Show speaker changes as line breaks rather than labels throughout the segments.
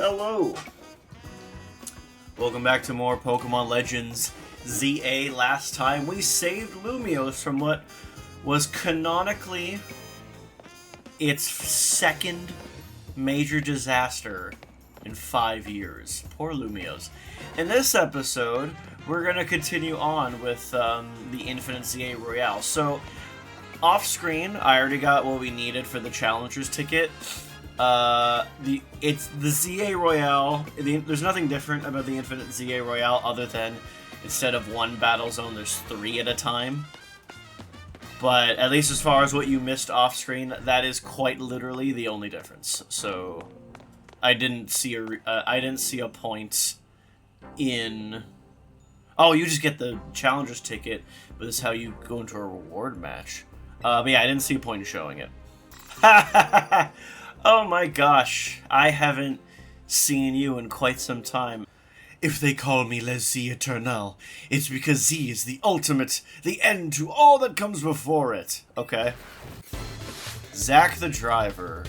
Hello! Welcome back to more Pokemon Legends ZA. Last time we saved Lumiose from what was canonically its second major disaster in 5 years. Poor Lumiose. In this episode, we're going to continue on with the Infinite ZA Royale. So, off screen, I already got what we needed for the Challengers ticket. It's the ZA Royale. There's nothing different about the Infinite ZA Royale other than instead of one battle zone, there's 3 at a time. But at least as far as what you missed off screen, that is quite literally the only difference. So I didn't see a point in. Oh, you just get the Challengers ticket, but this is how you go into a reward match. But yeah, I didn't see a point in showing it. Oh my gosh, I haven't seen you in quite some time. If they call me Les Z Eternal, it's because Z is the ultimate, the end to all that comes before it. Okay. Zach the driver.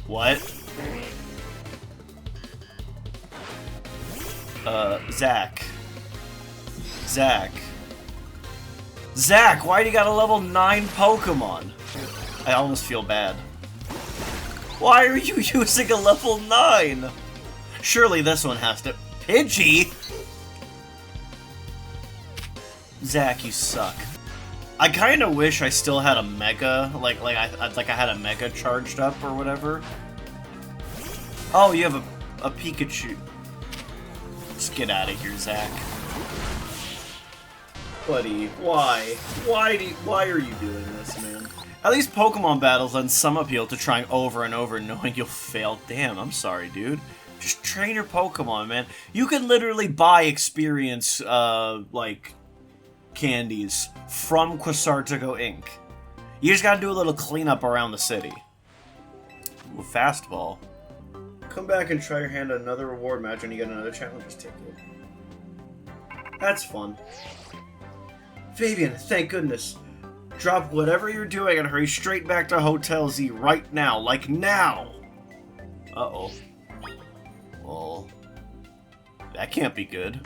What? Zach. Zach, why do you got a level 9 Pokemon? I almost feel bad. Why are you using a level 9? Surely this one has to... Pidgey? Zach, you suck. I kind of wish I still had a Mega, like I had a Mega charged up or whatever. Oh, you have a Pikachu. Just get out of here, Zach. Buddy, why? Why are you doing this, man? At least Pokemon battles lend some appeal to trying over and over knowing you'll fail. Damn, I'm sorry, dude. Just train your Pokemon, man. You can literally buy experience, like, candies from Quasartigo Inc. You just gotta do a little cleanup around the city. Ooh, fastball. Come back and try your hand at another reward match and you get another Challengers ticket. That's fun. Fabian, thank goodness. Drop whatever you're doing and hurry straight back to Hotel Z right now. Like, now! Uh-oh. Well, that can't be good.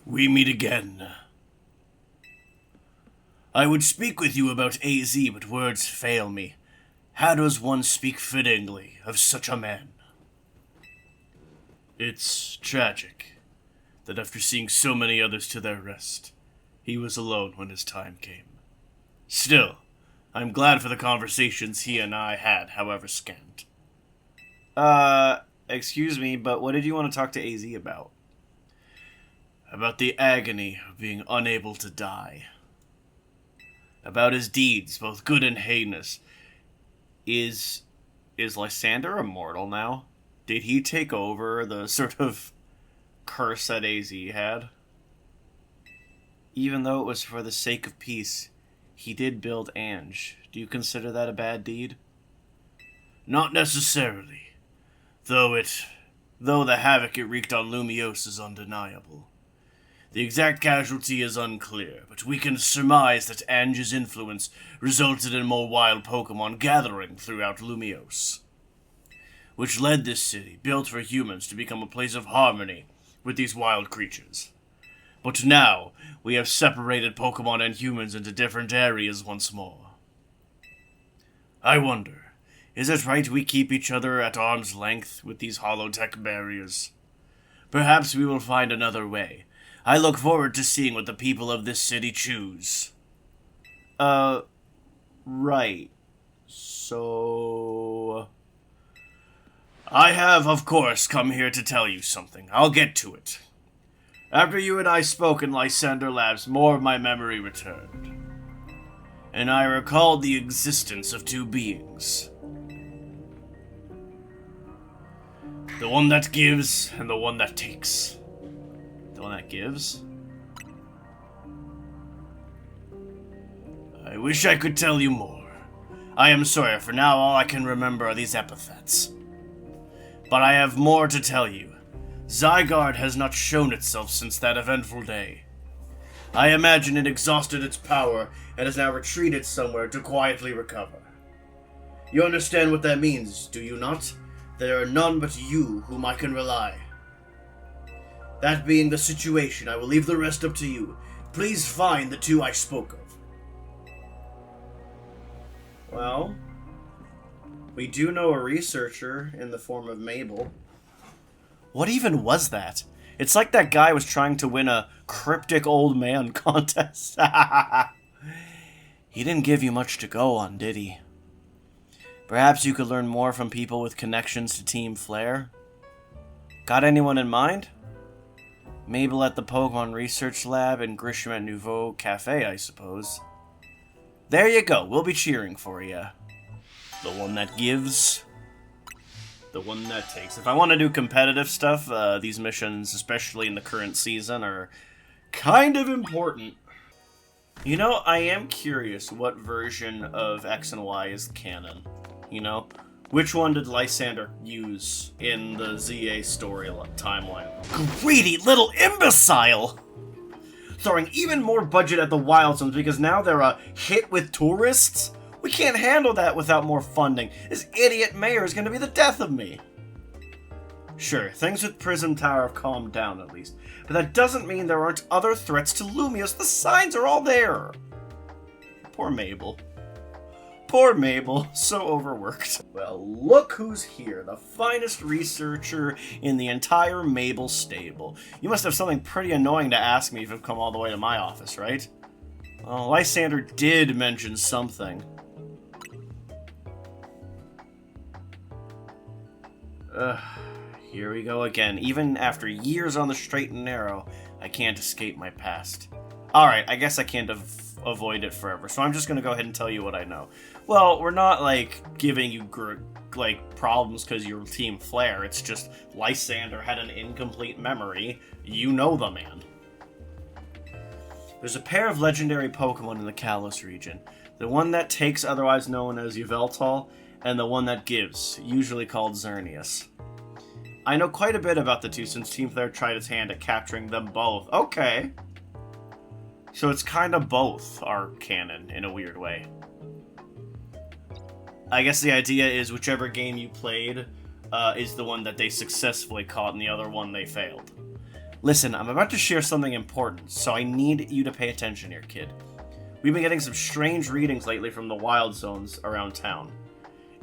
We meet again. I would speak with you about AZ, but words fail me. How does one speak fittingly of such a man? It's tragic that after seeing so many others to their rest, he was alone when his time came. Still, I'm glad for the conversations he and I had, however scant. Excuse me, but what did you want to talk to AZ about? About the agony of being unable to die. About his deeds, both good and heinous. Is Lysandre immortal now? Did he take over the sort of curse that AZ had? Even though it was for the sake of peace, he did build Ange. Do you consider that a bad deed? Not necessarily. Though the havoc it wreaked on Lumiose is undeniable. The exact casualty is unclear, but we can surmise that Ange's influence resulted in more wild Pokemon gathering throughout Lumiose, which led this city, built for humans, to become a place of harmony with these wild creatures. But now, we have separated Pokemon and humans into different areas once more. I wonder, is it right we keep each other at arm's length with these holotech barriers? Perhaps we will find another way. I look forward to seeing what the people of this city choose. Right. So... I have, of course, come here to tell you something. I'll get to it. After you and I spoke in Lysandre Labs, more of my memory returned. And I recalled the existence of 2 beings. The one that gives, and the one that takes. The one that gives? I wish I could tell you more. I am sorry, for now all I can remember are these epithets. But I have more to tell you. Zygarde has not shown itself since that eventful day. I imagine it exhausted its power and has now retreated somewhere to quietly recover. You understand what that means, do you not? There are none but you whom I can rely. That being the situation, I will leave the rest up to you. Please find the two I spoke of. Well, we do know a researcher in the form of Mabel. What even was that? It's like that guy was trying to win a Cryptic Old Man contest. He didn't give you much to go on, did he? Perhaps you could learn more from people with connections to Team Flare? Got anyone in mind? Mabel at the Pokemon Research Lab and Grisham at Nouveau Cafe, I suppose. There you go, we'll be cheering for you. The one that gives, the one that takes. If I want to do competitive stuff, these missions, especially in the current season, are kind of important. You know, I am curious what version of X and Y is canon. You know? Which one did Lysandre use in the ZA story timeline? Greedy little imbecile! Throwing even more budget at the Wild Zones because now they're a hit with tourists? We can't handle that without more funding. This idiot mayor is going to be the death of me. Sure, things with Prism Tower have calmed down at least, but that doesn't mean there aren't other threats to Lumios. The signs are all there. Poor Mabel. Poor Mabel, so overworked. Well, look who's here, the finest researcher in the entire Mabel stable. You must have something pretty annoying to ask me if you've come all the way to my office, right? Well, Lysandre did mention something. Here we go again. Even after years on the straight and narrow, I can't escape my past. Alright, I guess I can't avoid it forever, so I'm just gonna go ahead and tell you what I know. Well, we're not, like, giving you, problems because you're Team Flare. It's just Lysandre had an incomplete memory. You know the man. There's a pair of legendary Pokemon in the Kalos region. The one that takes, otherwise known as Yveltal, and the one that gives, usually called Xerneas. I know quite a bit about the two since Team Flare tried its hand at capturing them both. Okay. So it's kind of both are canon, in a weird way. I guess the idea is whichever game you played is the one that they successfully caught and the other one they failed. Listen, I'm about to share something important, so I need you to pay attention here, kid. We've been getting some strange readings lately from the Wild Zones around town.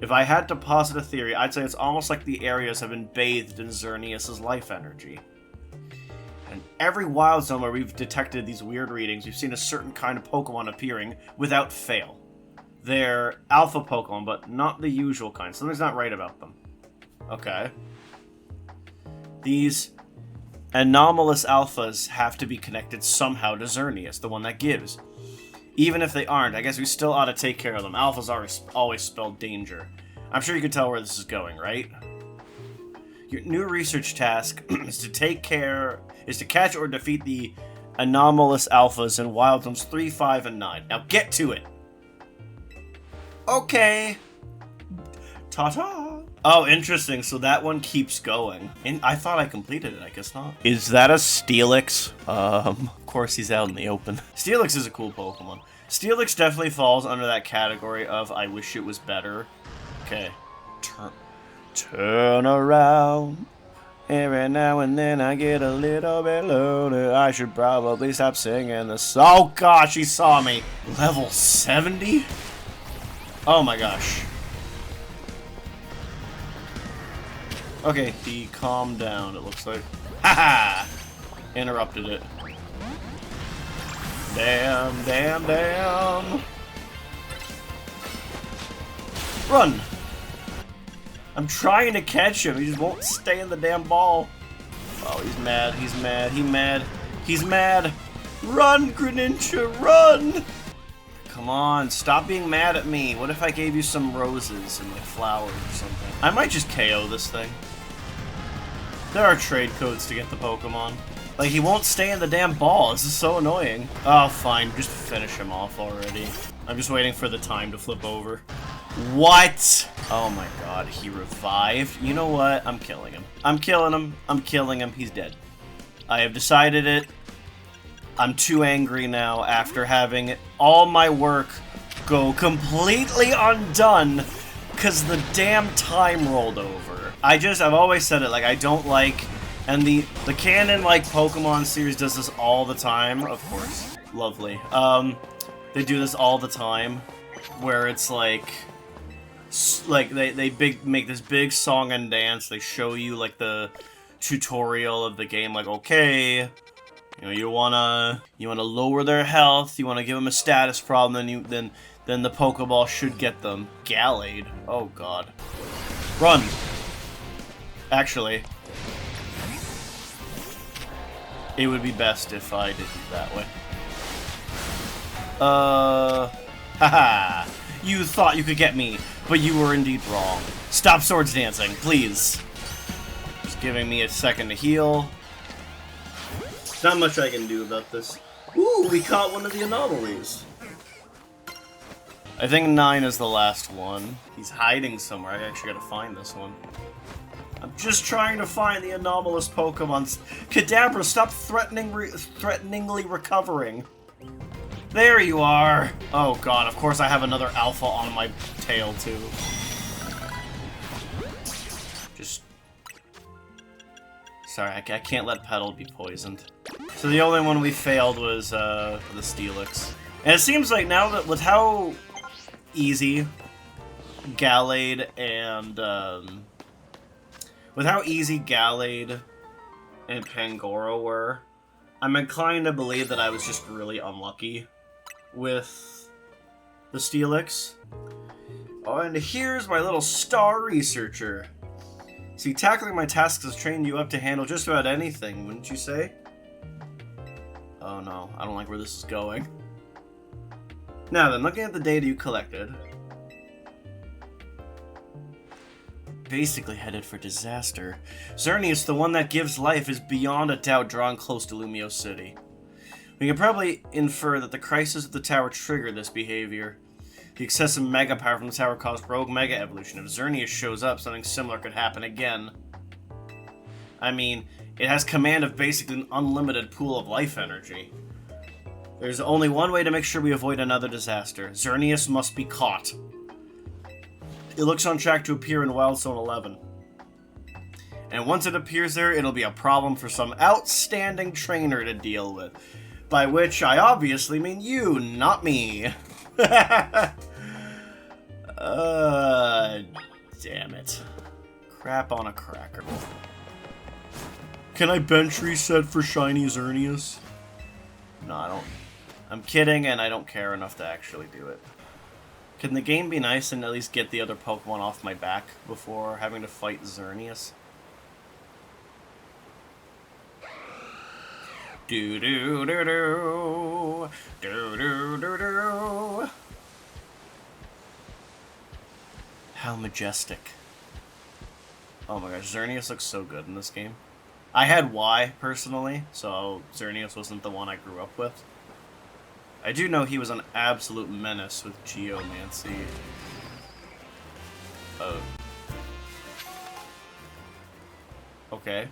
If I had to posit a theory, I'd say it's almost like the areas have been bathed in Xerneas' life energy. And every Wild Zone where we've detected these weird readings, we've seen a certain kind of Pokemon appearing without fail. They're alpha Pokemon, but not the usual kind. Something's not right about them. Okay. These anomalous alphas have to be connected somehow to Xerneas, the one that gives. Even if they aren't, I guess we still ought to take care of them. Alphas are always spell danger. I'm sure you can tell where this is going, right? Your new research task is to catch or defeat the anomalous alphas in Wild Zones 3, 5, and 9. Now get to it! Okay. Ta-ta. Oh, interesting. So that one keeps going. And I thought I completed it. I guess not. Is that a Steelix? Of course he's out in the open. Steelix is a cool Pokemon. Steelix definitely falls under that category of I wish it was better. Okay. Turn around. Every now and then I get a little bit loaded. I should probably stop singing the song. Oh gosh, he saw me. Level 70? Oh my gosh. Okay, he calmed down, it looks like. Haha! Interrupted it. Damn, damn, damn! Run! I'm trying to catch him, he just won't stay in the damn ball. Oh, he's mad, he's mad, he's mad! Run, Greninja, run! Come on, stop being mad at me. What if I gave you some roses and like flowers or something? I might just KO this thing. There are trade codes to get the Pokemon. Like, he won't stay in the damn ball. This is so annoying. Oh, fine. Just finish him off already. I'm just waiting for the time to flip over. What? Oh my god, he revived. You know what? I'm killing him. I'm killing him. I'm killing him. He's dead. I have decided it. I'm too angry now after having all my work go completely undone because the damn time rolled over. I've always said it, like, I don't like, and the canon, like, Pokemon series does this all the time, of course. Lovely. They do this all the time, where it's like they make this big song and dance, they show you, like, the tutorial of the game, like, okay, you know, you wanna lower their health, you wanna give them a status problem, then the Pokeball should get them. Gallade. Oh god. Run! Actually, it would be best if I did it that way. Haha! You thought you could get me, but you were indeed wrong. Stop swords dancing, please. Just giving me a second to heal. Not much I can do about this. Ooh, we caught one of the anomalies. I think 9 is the last one. He's hiding somewhere. I actually gotta find this one. I'm just trying to find the anomalous Pokemon. Kadabra, stop threateningly recovering. There you are. Oh god, of course I have another alpha on my tail too. Just... Sorry, I can't let Petal be poisoned. So the only one we failed was the Steelix. And it seems like now that with how easy Gallade and Pangoro were, I'm inclined to believe that I was just really unlucky with the Steelix. Oh, and here's my little star researcher. See, tackling my tasks has trained you up to handle just about anything, wouldn't you say? Oh no, I don't like where this is going. Now then, looking at the data you collected, basically headed for disaster. Xerneas, the one that gives life, is beyond a doubt drawn close to Lumio City. We can probably infer that the crisis of the tower triggered this behavior. The excessive mega power from the tower caused rogue mega evolution. If Xerneas shows up, something similar could happen again. I mean, it has command of basically an unlimited pool of life energy. There's only one way to make sure we avoid another disaster. Xerneas must be caught. It looks on track to appear in Wild Zone 11. And once it appears there, it'll be a problem for some outstanding trainer to deal with. By which I obviously mean you, not me. Damn it. Crap on a cracker. Can I bench reset for shiny Xerneas? No, I don't. I'm kidding, and I don't care enough to actually do it. Can the game be nice and at least get the other Pokemon off my back before having to fight Xerneas? Do do do do do do do do. How majestic! Oh my gosh, Xerneas looks so good in this game. I had Y personally, so Xerneas wasn't the one I grew up with. I do know he was an absolute menace with Geomancy. Oh. Okay.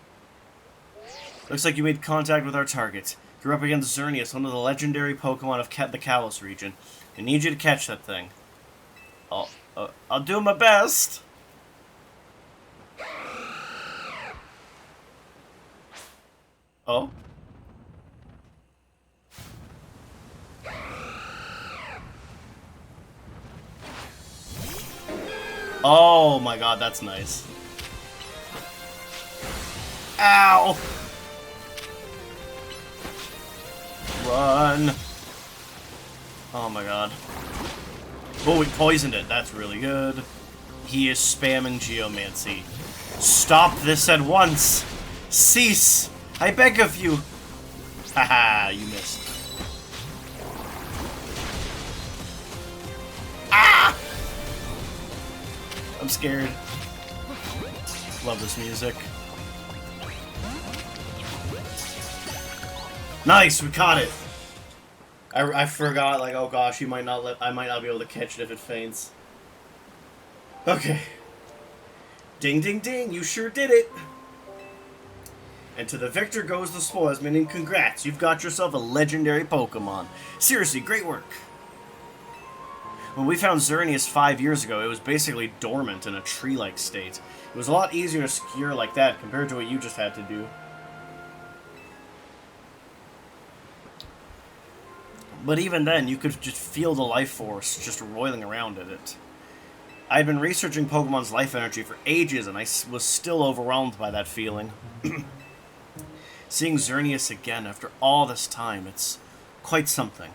Looks like you made contact with our target. You're up against Xerneas, one of the legendary Pokemon of the Kalos region. I need you to catch that thing. I'll do my best. Oh? Oh my god, that's nice. Ow! Run! Oh my god. Oh, we poisoned it. That's really good. He is spamming Geomancy. Stop this at once! Cease! I beg of you! Haha, you missed. Ah! I'm scared. Love this music. Nice, we caught it! I forgot, like, oh gosh, I might not be able to catch it if it faints. Okay. Ding ding ding, you sure did it! And to the victor goes the spoils, meaning congrats, you've got yourself a legendary Pokemon. Seriously, great work. When we found Xerneas 5 years ago, it was basically dormant in a tree-like state. It was a lot easier to secure like that compared to what you just had to do. But even then, you could just feel the life force just roiling around in it. I'd been researching Pokemon's life energy for ages, and I was still overwhelmed by that feeling. Seeing Xerneas again after all this time, it's quite something.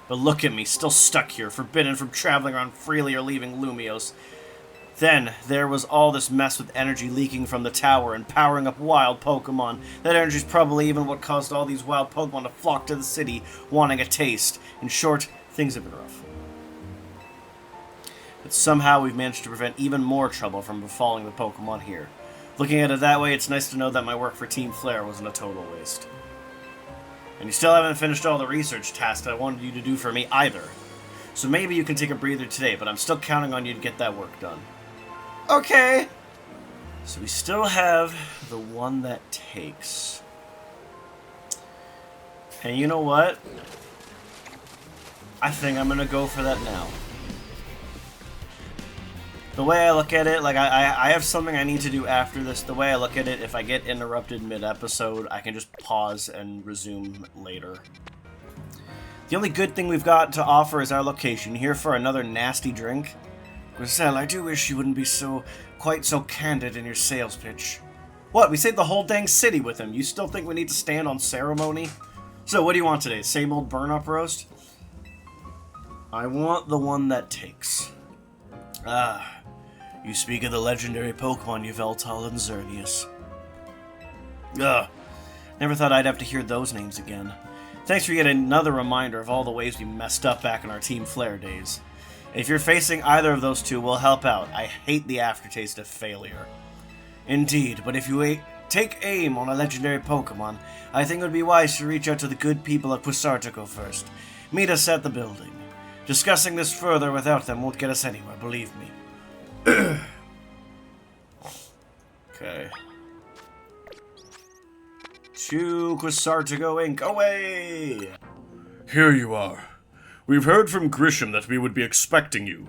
But look at me, still stuck here, forbidden from traveling around freely or leaving Lumiose. Then, there was all this mess with energy leaking from the tower and powering up wild Pokemon. That energy's probably even what caused all these wild Pokemon to flock to the city, wanting a taste. In short, things have been rough. But somehow we've managed to prevent even more trouble from befalling the Pokemon here. Looking at it that way, it's nice to know that my work for Team Flare wasn't a total waste. And you still haven't finished all the research tasks I wanted you to do for me either. So maybe you can take a breather today, but I'm still counting on you to get that work done. Okay. So we still have the one that takes. And you know what? I think I'm gonna go for that now. The way I look at it, like, I have something I need to do after this. The way I look at it, if I get interrupted mid-episode, I can just pause and resume later. The only good thing we've got to offer is our location. Here for another nasty drink? Griselle, I do wish you wouldn't be quite so candid in your sales pitch. What? We saved the whole dang city with him. You still think we need to stand on ceremony? So, what do you want today? Same old burn-up roast? I want the one that takes. Ah. You speak of the legendary Pokemon Yveltal and Xerneas. Ugh. Never thought I'd have to hear those names again. Thanks for yet another reminder of all the ways we messed up back in our Team Flare days. If you're facing either of those two, we'll help out. I hate the aftertaste of failure. Indeed, but if you take aim on a legendary Pokemon, I think it would be wise to reach out to the good people of Quasartico first. Meet us at the building. Discussing this further without them won't get us anywhere, believe me. Okay. To Quasartico Inc. Away!
Here you are. We've heard from Grisham that we would be expecting you.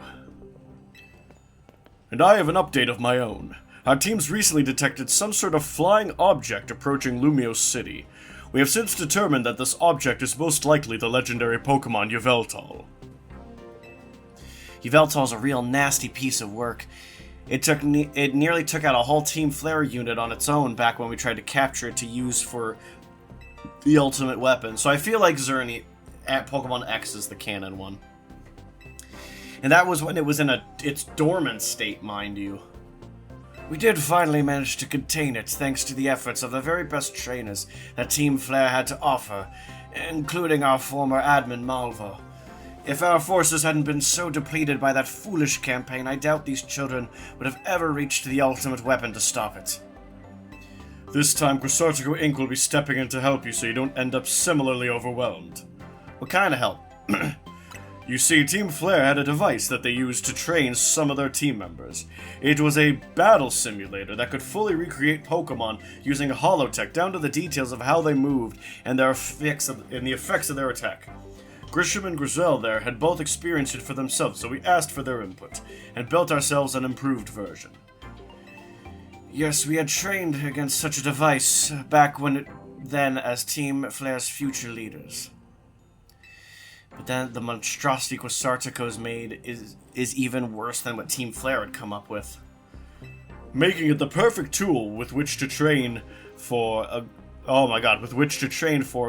And I have an update of my own. Our team's recently detected some sort of flying object approaching Lumiose City. We have since determined that this object is most likely the legendary Pokemon Yveltal.
Yveltal's a real nasty piece of work. It nearly took out a whole Team Flare unit on its own back when we tried to capture it to use for the ultimate weapon. So I feel like Xerneas at Pokemon X is the canon one. And that was when it was in its dormant state, mind you. We did finally manage to contain it thanks to the efforts of the very best trainers that Team Flare had to offer, including our former admin Malvo. If our forces hadn't been so depleted by that foolish campaign, I doubt these children would have ever reached the ultimate weapon to stop it.
This time, Quasartico Inc. will be stepping in to help you so you don't end up similarly overwhelmed.
What kind of help?
You see, Team Flare had a device that they used to train some of their team members. It was a battle simulator that could fully recreate Pokemon using holotech down to the details of how they moved and the effects of their attack. Grisham and Griselle there had both experienced it for themselves, so we asked for their input, and built ourselves an improved version.
Yes, we had trained against such a device back then as Team Flare's future leaders. But then the monstrosity Quasartico's made is even worse than what Team Flare had come up with.
Making it the perfect tool with which to train for a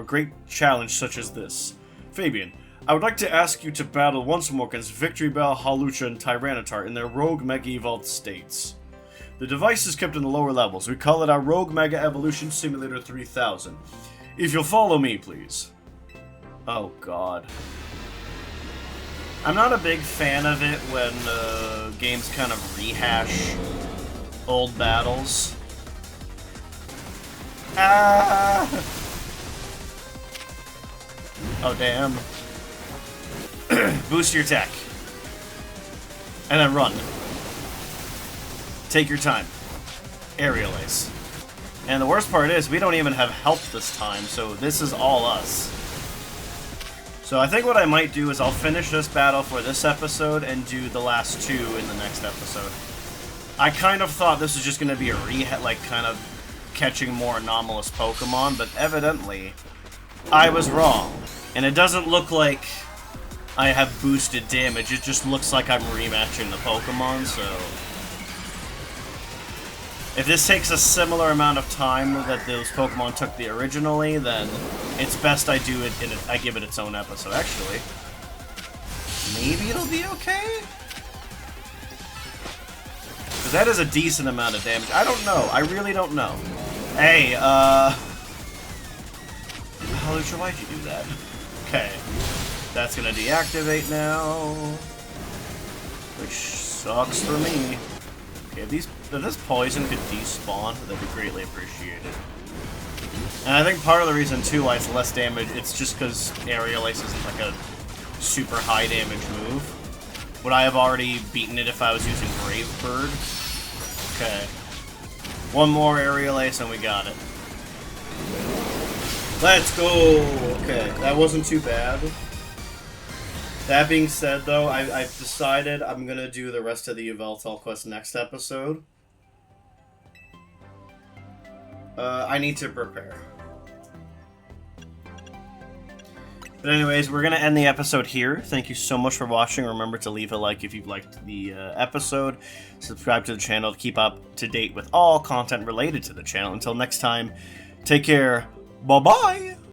great challenge such as this. Fabian, I would like to ask you to battle once more against Victreebel, Hawlucha, and Tyranitar in their Rogue Mega Evolved states. The device is kept in the lower levels. We call it our Rogue Mega Evolution Simulator 3000. If you'll follow me, please.
Oh, God. I'm not a big fan of it when games kind of rehash old battles. Ah! Oh, damn. Boost your attack. And then run. Take your time. Aerial Ace. And the worst part is, we don't even have help this time, so this is all us. So I think what I might do is I'll finish this battle for this episode and do the last 2 in the next episode. I kind of thought this was just going to be a like, kind of catching more anomalous Pokemon, but evidently I was wrong. And it doesn't look like I have boosted damage, it just looks like I'm rematching the Pokemon, so... If this takes a similar amount of time that those Pokemon took originally, then it's best I do it I give it its own episode. Actually, maybe it'll be okay? Because that is a decent amount of damage. I don't know. I really don't know. Hey, Halucha, why'd you do that? Okay. That's gonna deactivate now. Which sucks for me. Okay, if this poison could despawn, that'd be greatly appreciated. And I think part of the reason, too, why it's less damage, it's just because Aerial Ace isn't like a super high damage move. Would I have already beaten it if I was using Brave Bird? Okay. One more Aerial Ace and we got it. Let's go! Okay, that wasn't too bad. That being said, though, I've decided I'm gonna do the rest of the Yveltal quest next episode. I need to prepare. But anyways, we're gonna end the episode here. Thank you so much for watching. Remember to leave a like if you've liked the episode. Subscribe to the channel to keep up to date with all content related to the channel. Until next time, take care. Bye-bye!